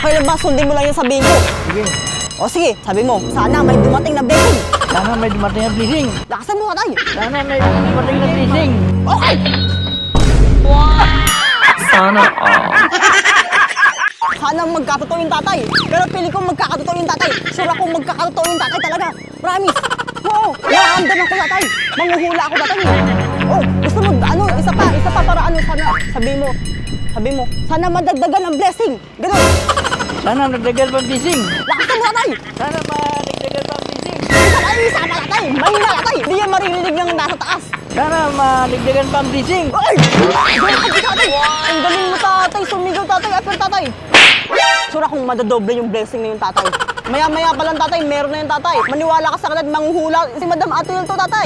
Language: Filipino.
Okay lang ba? Sundin mo lang yung sabihin ko. Sige. O sige, sabi mo, sana may dumating na blessing. Sana may dumating na blessing. Lakasan mo, tatay. Sana may dumating na blessing. Okay! Sana all. Sana magkatotoo yung tatay. Pero pili ko magkakatotoo yung tatay. Sure ako magkakatotoo yung tatay talaga. Promise. Oo, nakaramdaman ko tatay. Manghuhula ako tatay. Oh, gusto mo, ano, isa pa para ano, sana, sabi mo, sana madagdagan ang blessing. Ganun. Sana nagdagal pa blessing. Lakasan mo tatay. Sana madagdagal pa blessing. Isa pa tatay. Mahina tatay. Hindi yan maririnig ng nasa taas. Sana madagdagan pa blessing. Ay! Grabe tatay! Ang galing mo tatay! Sumigaw tatay! Apple tatay! Sura kung madadoble yung blessing na yung tatay. Maya-maya pa lang tatay, meron na yung tatay. Maniwala ka sa kanila, manghuhula. Si Madam Atil to tatay.